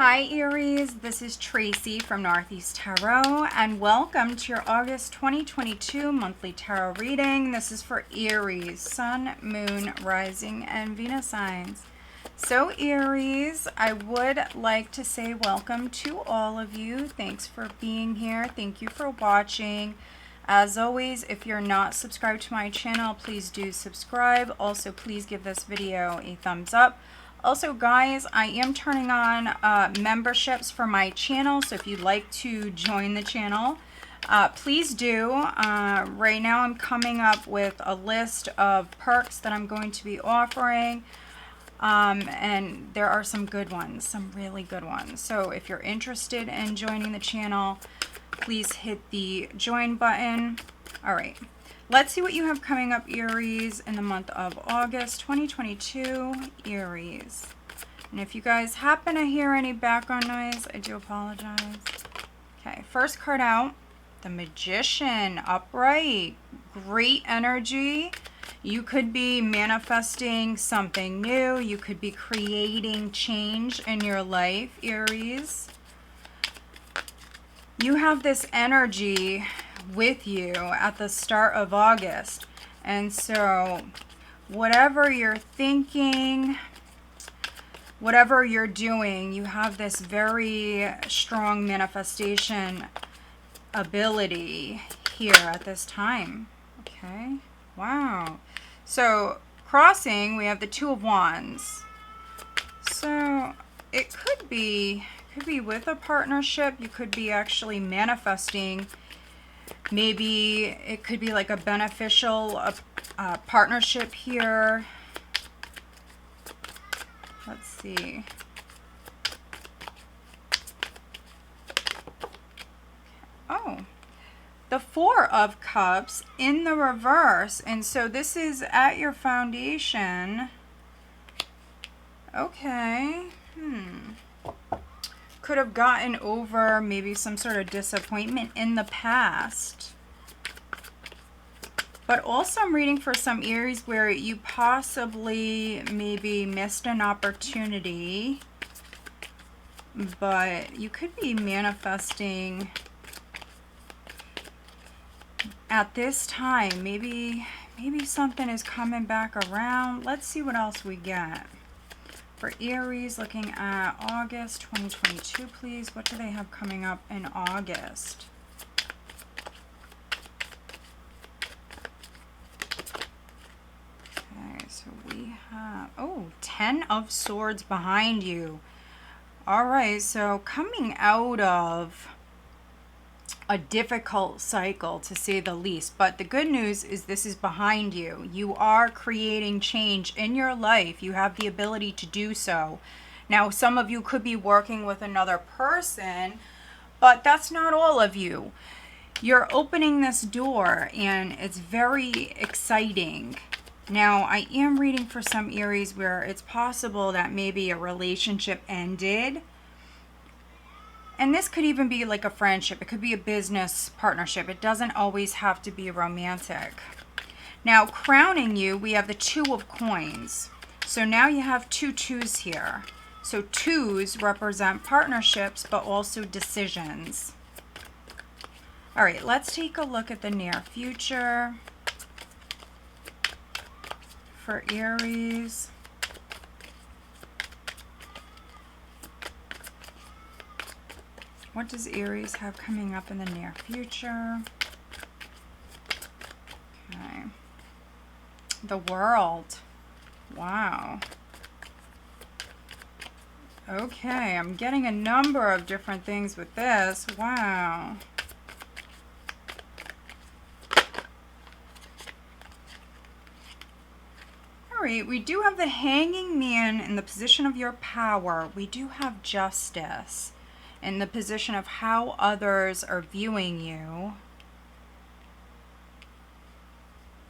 Hi Aries, this is Tracy from Northeast Tarot and welcome to your August 2022 monthly tarot reading. This is for Aries, Sun, Moon, Rising, and Venus signs. So Aries, I would like to say welcome to all of you. Thanks for being here. Thank you for watching. As always, if you're not subscribed to my channel, please do subscribe. Also, please give this video a thumbs up. Also, guys, I am turning on memberships for my channel, so if you'd like to join the channel, please do. Right now, I'm coming up with a list of perks that I'm going to be offering, and there are some good ones, some really good ones. So if you're interested in joining the channel, please hit the join button. All right. Let's see what you have coming up, Aries, in the month of August 2022, Aries. And if you guys happen to hear any background noise, I do apologize. Okay, first card out, the Magician, upright, great energy. You could be manifesting something new. You could be creating change in your life, Aries. You have this energy with you at the start of August, and so whatever you're thinking, whatever you're doing, you have this very strong manifestation ability here at this time. Okay, wow. So crossing, we have the Two of Wands. So it could be with a partnership. You could be actually manifesting. Maybe it could be like a beneficial partnership here. Let's see. Oh, the Four of Cups in the reverse. And so this is at your foundation. Okay. Could have gotten over maybe some sort of disappointment in the past. But also I'm reading for some Aries where you possibly maybe missed an opportunity. But you could be manifesting at this time. Maybe something is coming back around. Let's see what else we get. For Aries, looking at August 2022, please. What do they have coming up in August? Okay, so we have, oh, 10 of Swords behind you. All right, so coming out of a difficult cycle, to say the least, but the good news is this is behind you. You are creating change in your life. You have the ability to do so. Now, some of you could be working with another person, but that's not all of you. You're opening this door and it's very exciting. Now, I am reading for some Aries where it's possible that maybe a relationship ended. And this could even be like a friendship. It could be a business partnership. It doesn't always have to be romantic. Now, crowning you, we have the Two of Coins. So now you have two twos here. So twos represent partnerships, but also decisions. All right, let's take a look at the near future for Aries. What does Aries have coming up in the near future? Okay. The World. Wow. Okay, I'm getting a number of different things with this. Wow. All right, we do have the Hanging Man in the position of your power. We do have Justice in the position of how others are viewing you.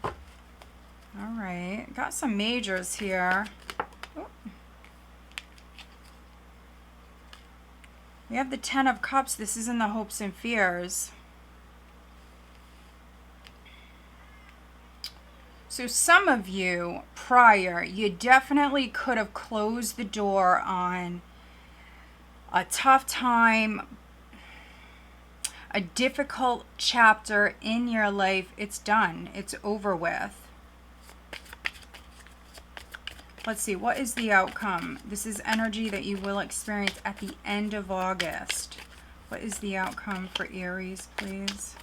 All right, got some majors here. Ooh. We have the Ten of Cups. This is in the hopes and fears. So some of you prior, you definitely could have closed the door on a tough time, a difficult chapter in your life. It's done. It's over with. Let's see, what is the outcome? This is energy that you will experience at the end of August. What is the outcome for Aries, please?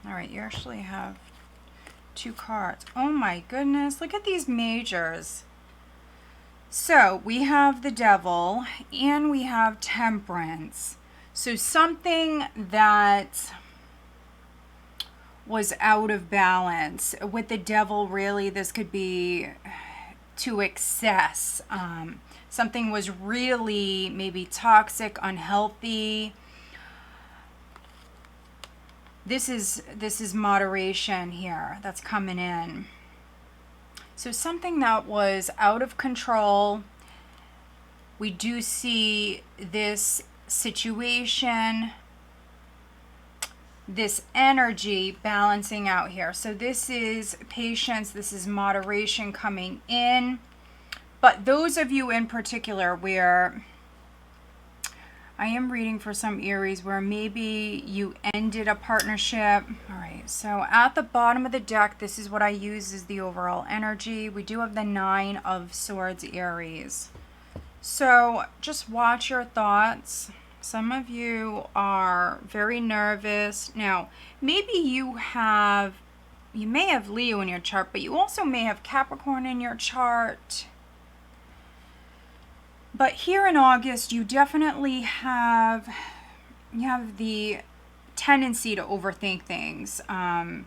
All right, you actually have 2 cards. Oh my goodness, look at these majors. So we have the Devil and we have Temperance. So something that was out of balance. With the Devil, really, this could be to excess. Something was really maybe toxic, unhealthy. This is moderation here that's coming in. So something that was out of control. We do see this situation, this energy balancing out here. So this is patience, this is moderation coming in. But those of you in particular where I am reading for some Aries where maybe you ended a partnership. All right, so at the bottom of the deck, this is what I use as the overall energy. We do have the 9 of Swords, Aries. So just watch your thoughts. Some of you are very nervous. Now, maybe you may have Leo in your chart, but you also may have Capricorn in your chart. But here in August, you definitely have the tendency to overthink things. And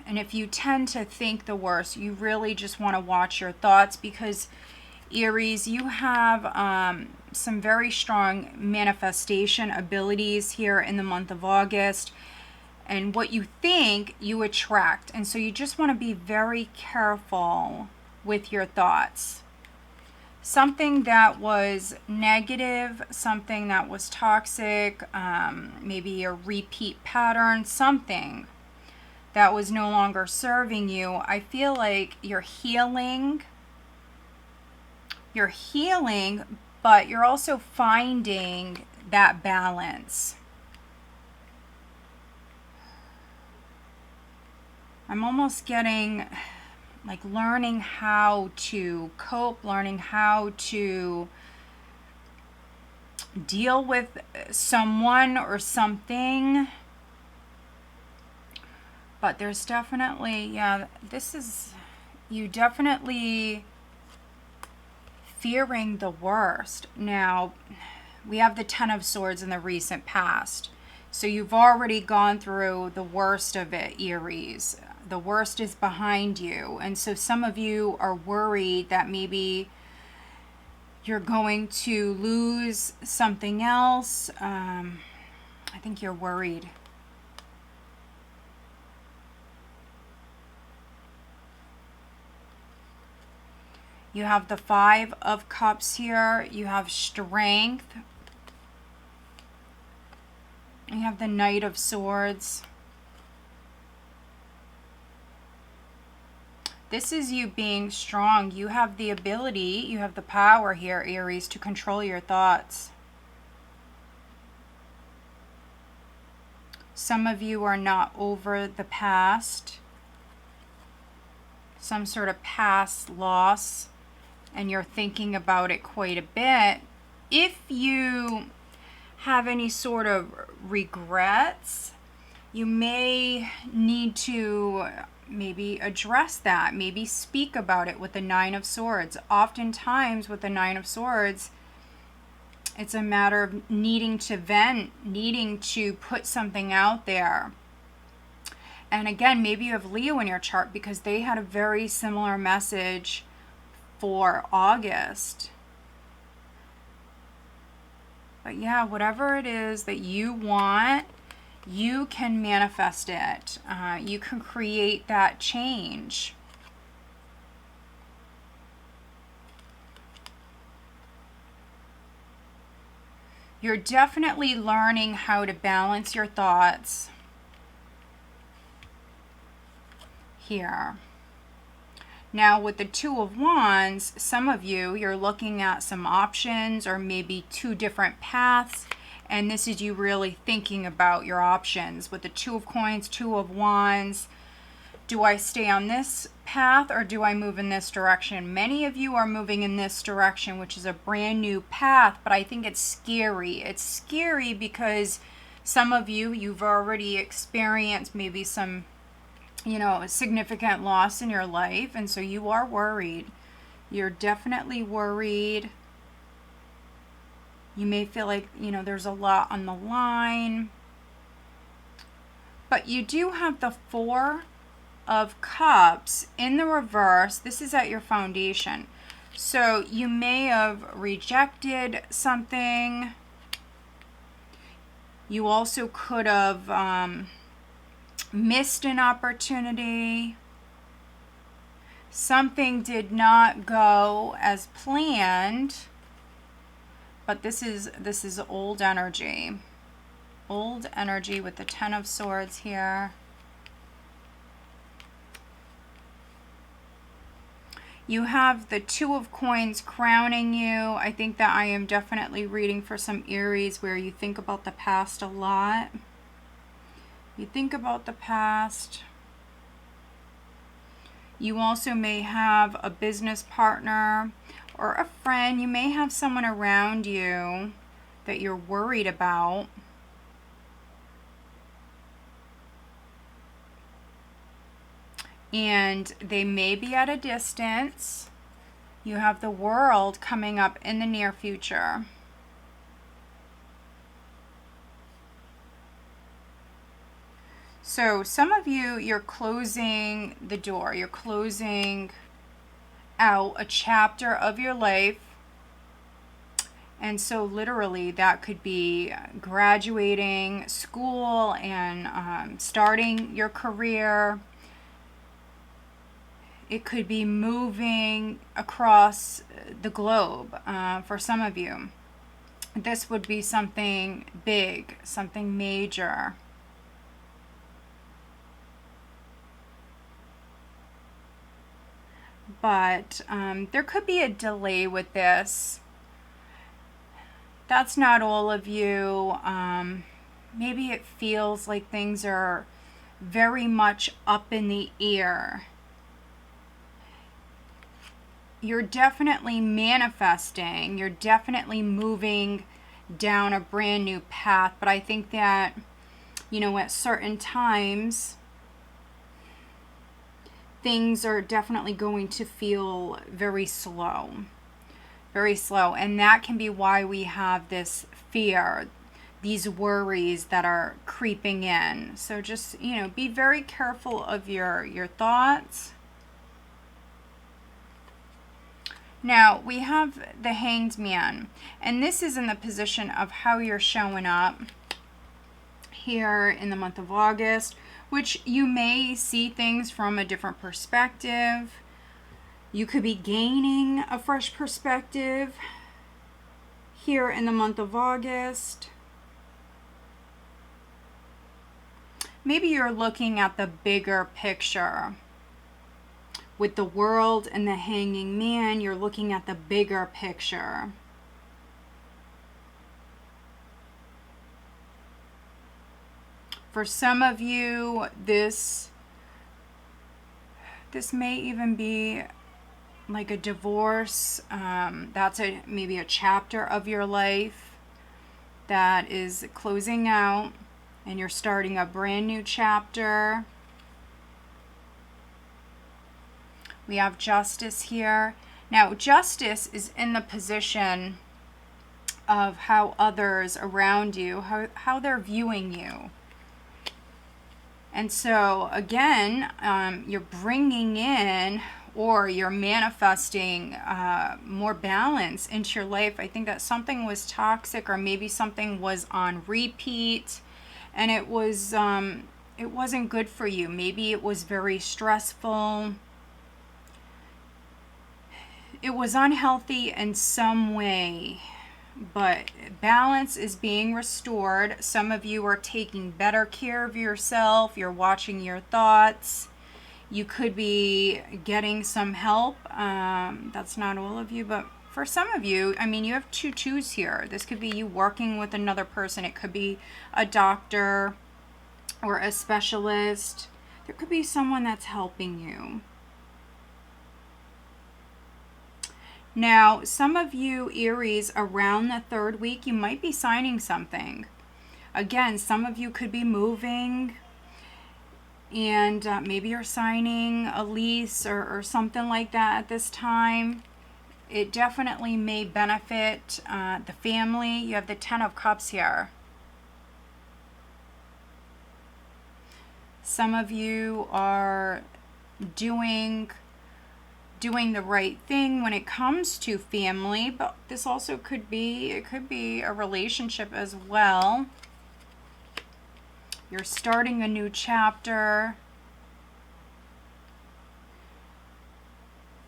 if you tend to think the worst, you really just want to watch your thoughts, because Aries, you have some very strong manifestation abilities here in the month of August. And what you think, you attract. And so you just want to be very careful with your thoughts. Something that was negative, something that was toxic, maybe a repeat pattern, something that was no longer serving you. I feel like you're healing. You're healing, but you're also finding that balance. I'm almost getting like learning how to cope, learning how to deal with someone or something. But there's definitely, yeah, this is you definitely fearing the worst. Now, we have the 10 of Swords in the recent past. So you've already gone through the worst of it, Aries. The worst is behind you. And so some of you are worried that maybe you're going to lose something else. I think you're worried. You have the 5 of Cups here. You have strength. You have the Knight of Swords. This is you being strong. You have the ability, you have the power here, Aries, to control your thoughts. Some of you are not over the past, some sort of past loss, and you're thinking about it quite a bit. If you have any sort of regrets, you may need to maybe address that, maybe speak about it with the 9 of Swords. Oftentimes with the 9 of Swords, it's a matter of needing to vent, needing to put something out there. And again, maybe you have Leo in your chart because they had a very similar message for August. But yeah, whatever it is that you want, you can manifest it. You can create that change. You're definitely learning how to balance your thoughts here. Now with the Two of Wands, some of you, you're looking at some options or maybe two different paths. And this is you really thinking about your options. With the Two of Coins, Two of Wands, do I stay on this path or do I move in this direction? Many of you are moving in this direction, which is a brand new path, but I think it's scary. It's scary because some of you, you've already experienced maybe some, significant loss in your life. And so you are worried. You're definitely worried. You may feel like, there's a lot on the line. But you do have the Four of Cups in the reverse. This is at your foundation. So you may have rejected something. You also could have missed an opportunity. Something did not go as planned. But this is old energy. Old energy with the Ten of Swords here. You have the Two of Coins crowning you. I think that I am definitely reading for some Aries where you think about the past a lot. You think about the past. You also may have a business partner or a friend. You may have someone around you that you're worried about. And they may be at a distance. You have the World coming up in the near future. So some of you, you're closing the door. You're closing out a chapter of your life. And so literally that could be graduating school and starting your career. It could be moving across the globe for some of you. This would be something big, something major. But there could be a delay with this. That's not all of you. Maybe it feels like things are very much up in the air. You're definitely manifesting. You're definitely moving down a brand new path. But I think that, at certain times, things are definitely going to feel very slow. Very slow. And that can be why we have this fear, these worries that are creeping in. So just, be very careful of your thoughts. Now, we have the Hanged Man, and this is in the position of how you're showing up here in the month of August, which you may see things from a different perspective. You could be gaining a fresh perspective here in the month of August. Maybe you're looking at the bigger picture. With the World and the Hanging Man, you're looking at the bigger picture. For some of you, this may even be like a divorce. That's maybe a chapter of your life that is closing out, and you're starting a brand new chapter. We have Justice here. Now, Justice is in the position of how others around you, how they're viewing you. And so, again, you're bringing in or you're manifesting more balance into your life. I think that something was toxic or maybe something was on repeat and it wasn't good for you. Maybe it was very stressful. It was unhealthy in some way, but balance is being restored. Some of you are taking better care of yourself. You're watching your thoughts. You could be getting some help. That's not all of you, but for some of you, I mean, you have two twos here. This could be you working with another person. It could be a doctor or a specialist. There could be someone that's helping you. Now, some of you Aries, around the third week, you might be signing something. Again, some of you could be moving, and maybe you're signing a lease or something like that at this time. It definitely may benefit the family. You have the Ten of Cups here. Some of you are doing the right thing when it comes to family, but this also could be a relationship as well. You're starting a new chapter.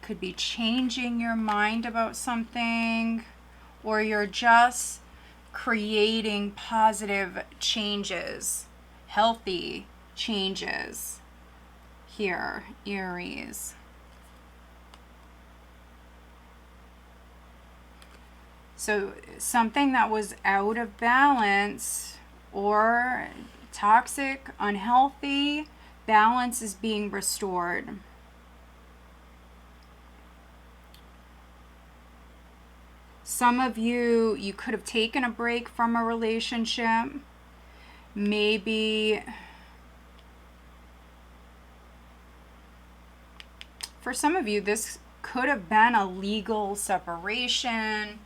Could be changing your mind about something, or you're just creating positive changes, healthy changes here, Aries. So something that was out of balance or toxic, unhealthy, balance is being restored. Some of you, you could have taken a break from a relationship. Maybe for some of you, this could have been a legal separation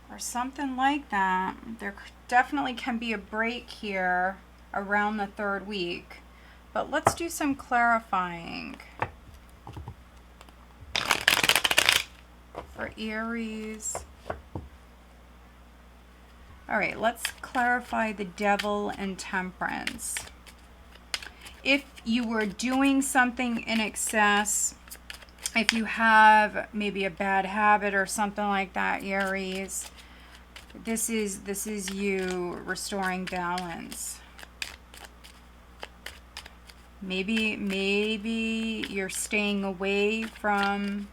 or something like that. There definitely can be a break here around the third week. But let's do some clarifying for Aries. All right, let's clarify the Devil and Temperance. If you were doing something in excess, if you have maybe a bad habit or something like that, Aries, this is you restoring balance. Maybe you're staying away from,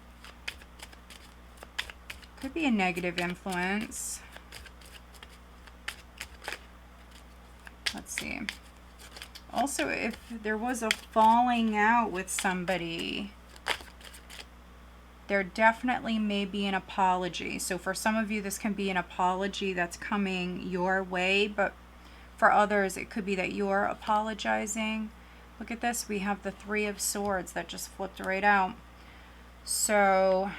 could be a negative influence. Let's see. Also, if there was a falling out with somebody, there definitely may be an apology. So for some of you, this can be an apology that's coming your way, but for others, it could be that you're apologizing. Look at this. We have the Three of Swords that just flipped right out. So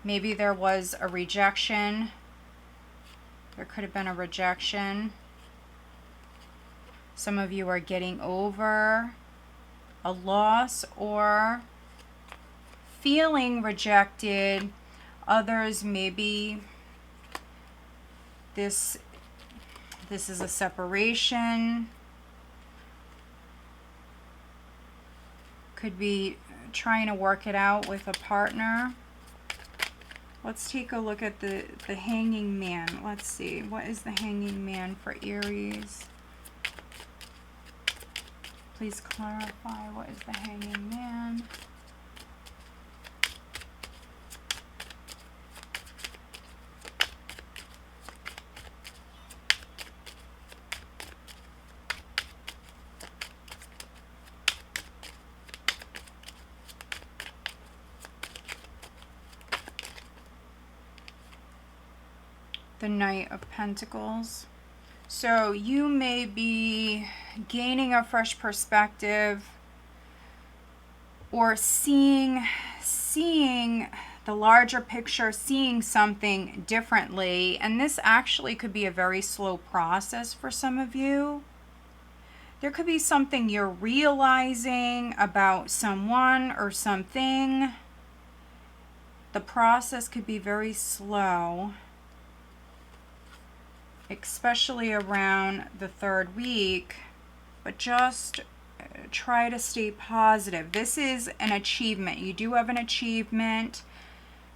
maybe there was a rejection. There could have been a rejection. Some of you are getting over a loss or feeling rejected. Others, maybe this is a separation. Could be trying to work it out with a partner. Let's take a look at the Hanging Man. Let's see. What is the Hanging Man for Aries? Please clarify, what is the Hanging Man? The Knight of Pentacles. So you may be gaining a fresh perspective or seeing the larger picture, seeing something differently. And this actually could be a very slow process for some of you. There could be something you're realizing about someone or something. The process could be very slow, especially around the third week, but just try to stay positive. This is an achievement. You do have an achievement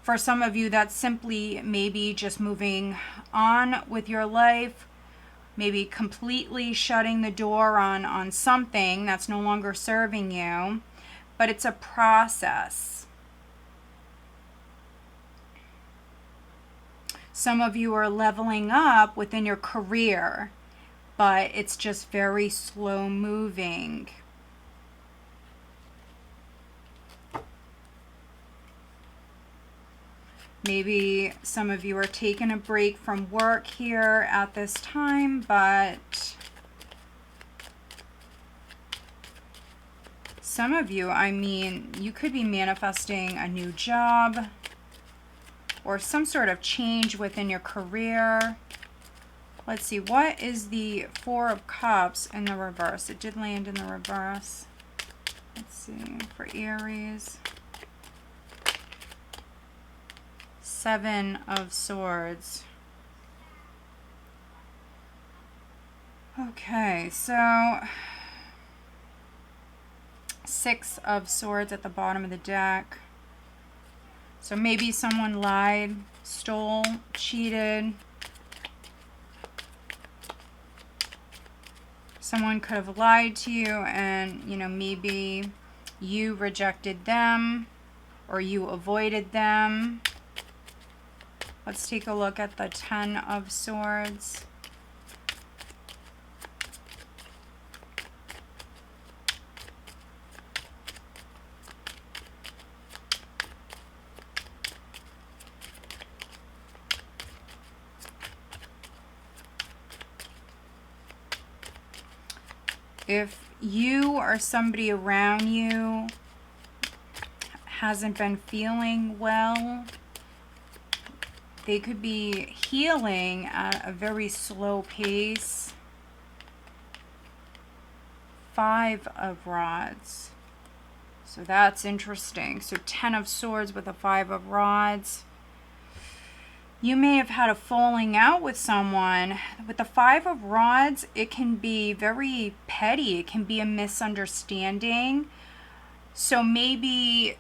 For some of you, that's simply maybe just moving on with your life, maybe completely shutting the door on something that's no longer serving you, but it's a process. Some of you are leveling up within your career, but it's just very slow moving. Maybe some of you are taking a break from work here at this time, but some of you, I mean, you could be manifesting a new job or some sort of change within your career. Let's see, what is the Four of Cups in the reverse? It did land in the reverse. Let's see, for Aries. Seven of Swords. Okay, so Six of Swords at the bottom of the deck. So maybe someone lied, stole, cheated. Someone could have lied to you and, you know, maybe you rejected them or you avoided them. Let's take a look at the Ten of Swords. If you or somebody around you hasn't been feeling well, they could be healing at a very slow pace. Five of Rods. So that's interesting. So Ten of Swords with a Five of Rods. You may have had a falling out with someone. With the Five of Rods, it can be very petty. It can be a misunderstanding. So maybe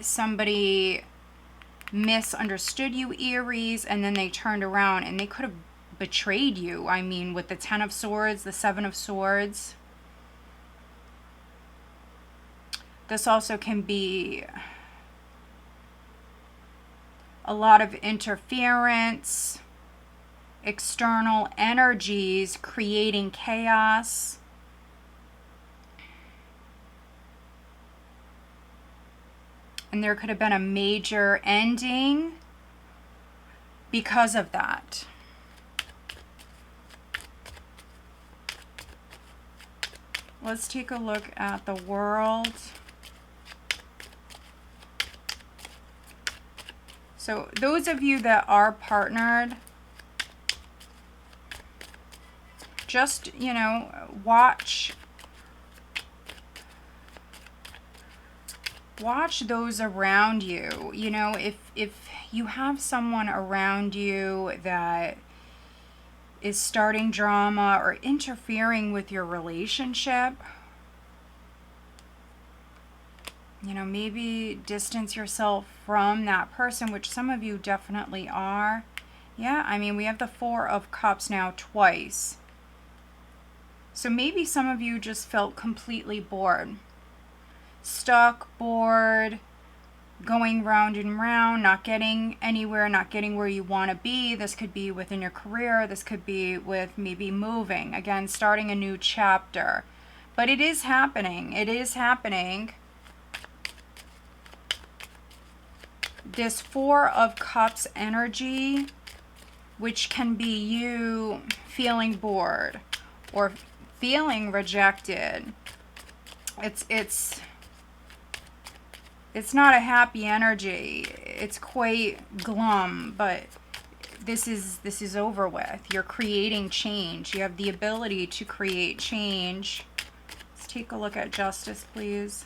somebody misunderstood you, Aries, and then they turned around and they could have betrayed you. I mean, with the Ten of Swords, the Seven of Swords. This also can be a lot of interference, external energies creating chaos. And there could have been a major ending because of that. Let's take a look at the World. So those of you that are partnered, just, you know, watch those around you. You know, if you have someone around you that is starting drama or interfering with your relationship, you know, maybe distance yourself from that person, which some of you definitely are. Yeah, I mean, we have the Four of Cups now twice. So maybe some of you just felt completely bored. Stuck, bored, going round and round, not getting anywhere, not getting where you want to be. This could be within your career. This could be with maybe moving. Again, starting a new chapter. But it is happening. It is happening. This Four of Cups energy, which can be you feeling bored or feeling rejected. It's not a happy energy. It's quite glum, but this is over with. You're creating change. You have the ability to create change. Let's take a look at Justice, please.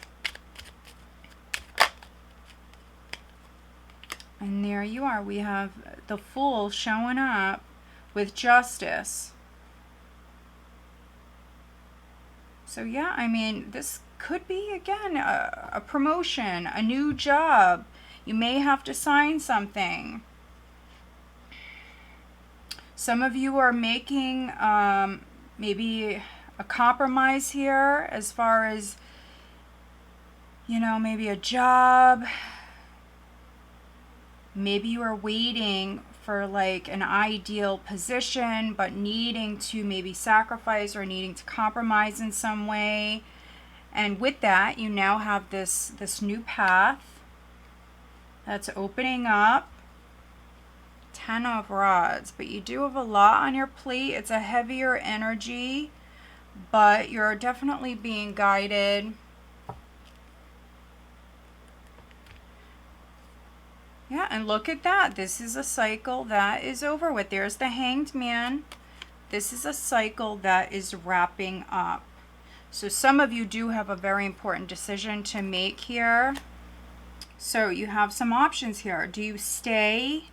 And there you are. We have the Fool showing up with Justice. So yeah, I mean, this could be, again, a promotion, a new job. You may have to sign something. Some of you are making maybe a compromise here as far as, you know, maybe a job. Maybe you are waiting for like an ideal position, but needing to maybe sacrifice or needing to compromise in some way. And with that, you now have this new path that's opening up. 10 of Rods, but you do have a lot on your plate. It's a heavier energy, but you're definitely being guided. Yeah, and look at that. This is a cycle that is over with. There's the Hanged Man. This is a cycle that is wrapping up. So some of you do have a very important decision to make here. So you have some options here. Do you stay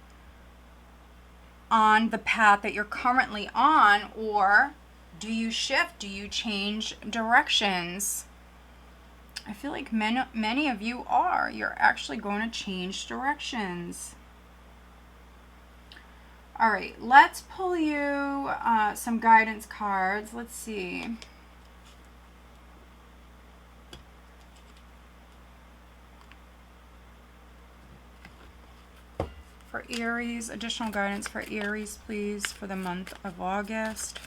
on the path that you're currently on, or do you shift? Do you change directions? I feel like many of you are. You're actually going to change directions. All right, let's pull you some guidance cards. Let's see. For Aries, additional guidance for Aries, please, for the month of August.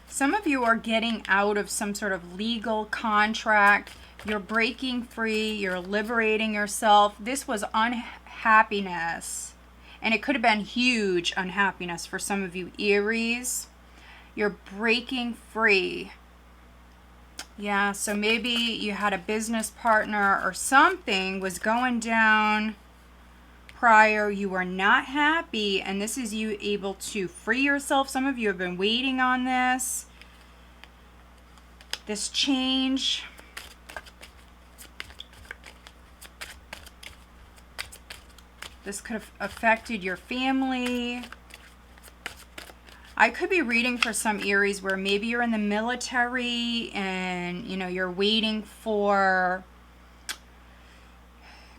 Some of you are getting out of some sort of legal contract. You're breaking free. You're liberating yourself. This was unhappiness, and it could have been huge unhappiness for some of you, Aries. You're breaking free. Yeah, so maybe you had a business partner or something was going down prior. You were not happy, and this is you able to free yourself. Some of you have been waiting on this change. This could have affected your family. I could be reading for some Aries where maybe you're in the military and, you know, you're waiting for,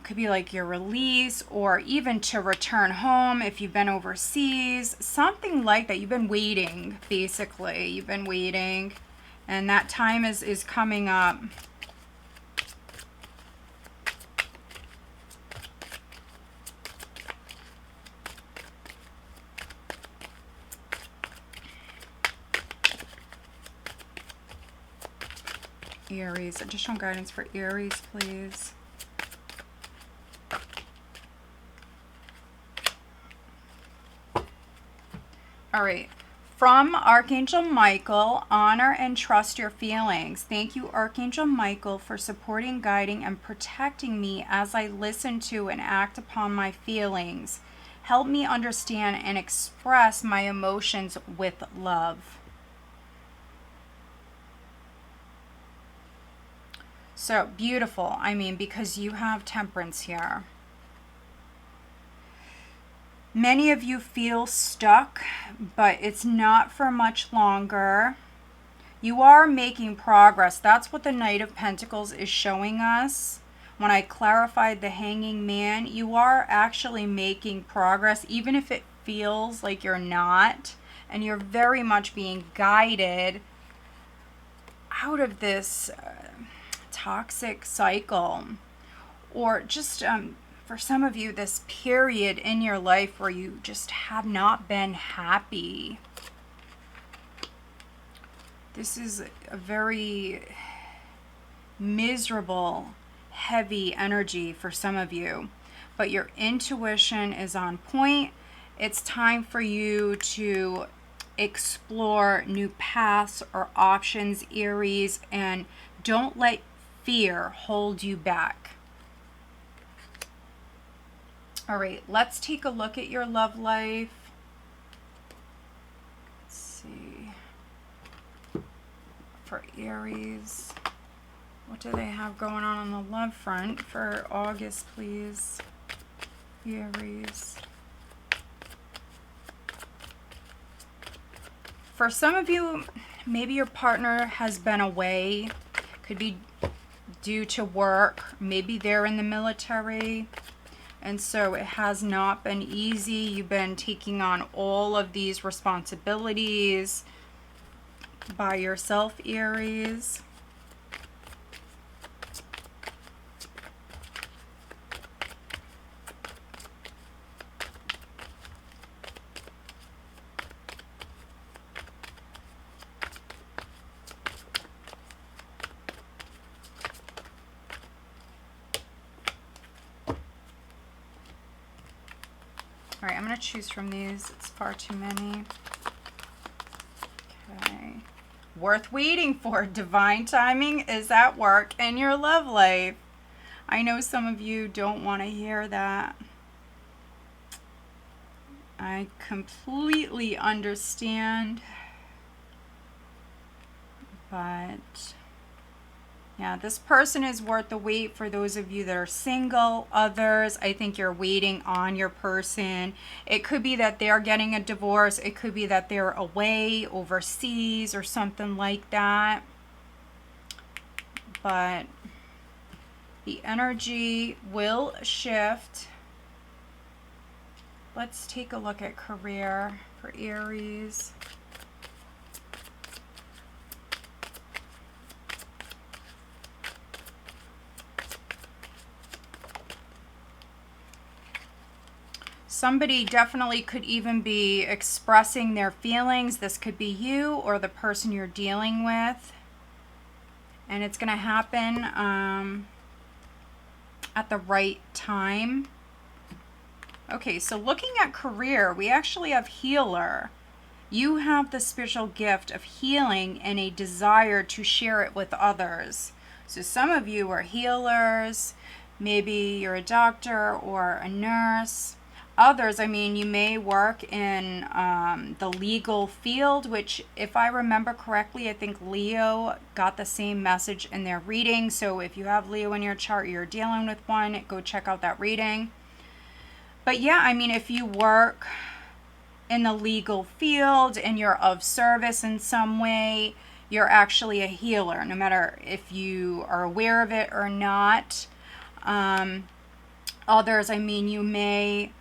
could be like your release, or even to return home if you've been overseas, something like that. You've been waiting, basically. You've been waiting, and that time is coming up. Aries, additional guidance for Aries, please. All right. From Archangel Michael, honor and trust your feelings. Thank you, Archangel Michael, for supporting, guiding, and protecting me as I listen to and act upon my feelings. Help me understand and express my emotions with love. So beautiful. I mean, because you have Temperance here. Many of you feel stuck, but it's not for much longer. You are making progress. That's what the Knight of Pentacles is showing us. When I clarified the Hanging Man, you are actually making progress, even if it feels like you're not. And you're very much being guided out of this toxic cycle, or just for some of you, this period in your life where you just have not been happy. This is a very miserable, heavy energy for some of you, but your intuition is on point. It's time for you to explore new paths or options, Aries, and don't let fear hold you back. All right, let's take a look at your love life. Let's see. For Aries, what do they have going on the love front for August, please? Aries. For some of you, maybe your partner has been away. Could be due to work. Maybe they're in the military. And so it has not been easy. You've been taking on all of these responsibilities by yourself, Aries. All right, I'm going to choose from these. It's far too many. Okay. Worth waiting for. Divine timing is at work in your love life. I know some of you don't want to hear that. I completely understand. But yeah, this person is worth the wait for those of you that are single. Others, I think you're waiting on your person. It could be that they're getting a divorce. It could be that they're away overseas or something like that. But the energy will shift. Let's take a look at career for Aries. Somebody definitely could even be expressing their feelings. This could be you or the person you're dealing with. And it's going to happen at the right time. Okay, so looking at career, we actually have healer. You have the spiritual gift of healing and a desire to share it with others. So some of you are healers. Maybe you're a doctor or a nurse. Others, I mean, you may work in the legal field, which if I remember correctly, I think Leo got the same message in their reading. So if you have Leo in your chart, you're dealing with one, go check out that reading. But yeah, I mean, if you work in the legal field and you're of service in some way, you're actually a healer, no matter if you are aware of it or not. Others, I mean, you may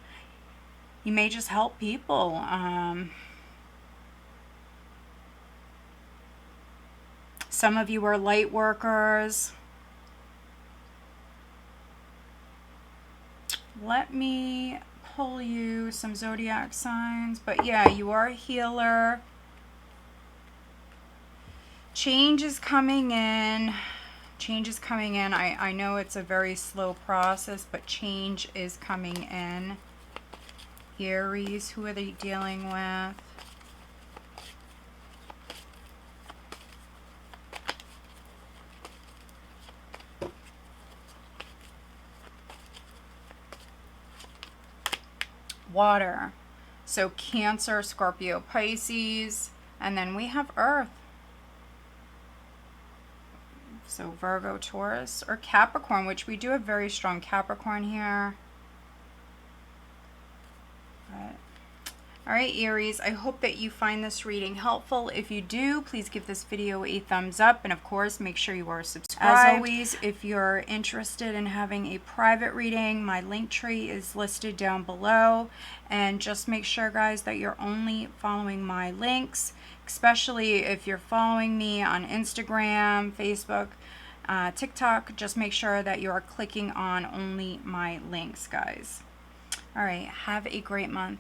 just help people. Some of you are light workers. Let me pull you some zodiac signs. But yeah, you are a healer. Change is coming in. Change is coming in. I know it's a very slow process, but change is coming in. Aries, who are they dealing with? Water. So Cancer, Scorpio, Pisces, and then we have Earth. So Virgo, Taurus, or Capricorn, which we do have very strong Capricorn here. But, all right, Aries, I hope that you find this reading helpful. If you do, please give this video a thumbs up. And of course, make sure you are subscribed. As always, if you're interested in having a private reading, my link tree is listed down below. And just make sure, guys, that you're only following my links, especially if you're following me on Instagram, Facebook, TikTok. Just make sure that you are clicking on only my links, guys. All right, have a great month.